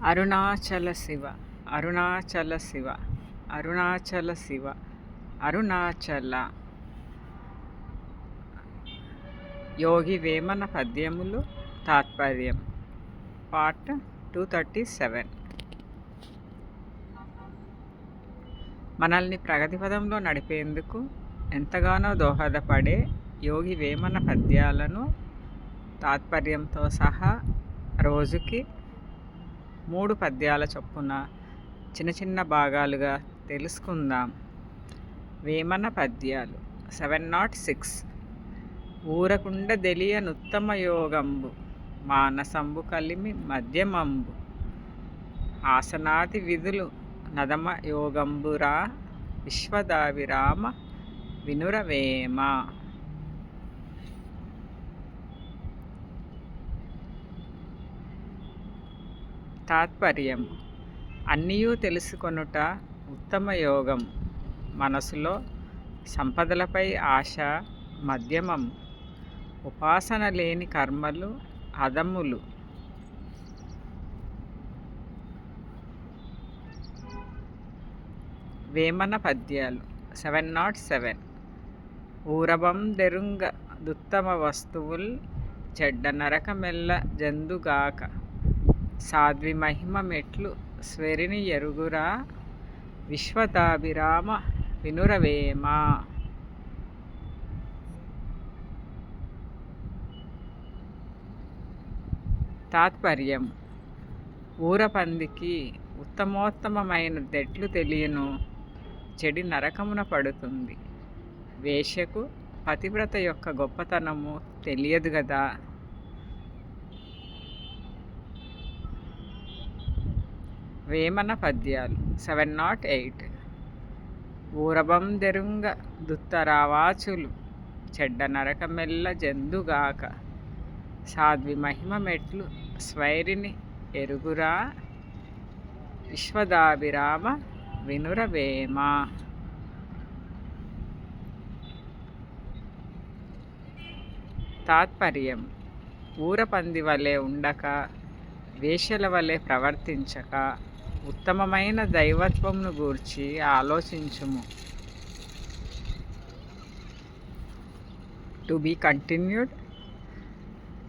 అరుణాచల శివ అరుణాచల శివ అరుణాచల శివ అరుణాచల. యోగి వేమన పద్యములు తాత్పర్యం పార్ట్ 237. మనల్ని ప్రగతి పదంలో నడిపేందుకు ఎంతగానో దోహదపడే యోగి వేమన పద్యాలను తాత్పర్యంతో సహా రోజుకి 3 పద్యాల చొప్పున చిన్న చిన్న భాగాలుగా తెలుసుకుందాం. వేమన పద్యాలు 706. ఊరకుండ దెలియ నుత్తమ యోగంబు మానసంబు కలిమి మధ్యమంబు ఆసనాది విధులు నదమ యోగంబురా విశ్వదావిరామ వినురవేమ. తాత్పర్యం: అన్నియూ తెలుసుకొనుట ఉత్తమ యోగం. మనసులో సంపదలపై ఆశ మధ్యమం. ఉపాసన లేని కర్మలు అధములు. వేమన పద్యాలు 707. ఊరబందెరుంగ దుత్తమ వస్తువుల్ చెడ్డ నరకమెల్ల జందుగాక సాధ్వి మహిమ మెట్లు స్వరిని ఎరుగురా విశ్వదాభిరామ వినురవేమ. తాత్పర్యం: ఊరపందికి ఉత్తమోత్తమైన దెట్లు తెలియను, చెడి నరకమున పడుతుంది. వేశ్యకు పతివ్రత యొక్క గొప్పతనము తెలియదు గదా. వేమన పద్యాలు 708. ఊరబందెరుంగ దుత్తరావాచులు చెడ్డ నరకమెల్ల జందుగాక సాధ్వి మహిమ మెట్లు స్వైరిని ఎరుగురా విశ్వదాభిరామ వినురవేమ. తాత్పర్యం: ఊరపంది వలె ఉండక, వేశ్యల వలె ప్రవర్తించక, ఉత్తమమైన దైవత్వమును గూర్చి ఆలోచించుము. To be continued.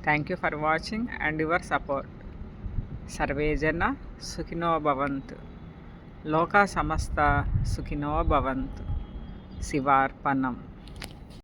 Thank you for watching and your support. సర్వే జన సుఖినో భవంతు. లోకా సమస్త సుఖినో భవంతు. శివార్పణం.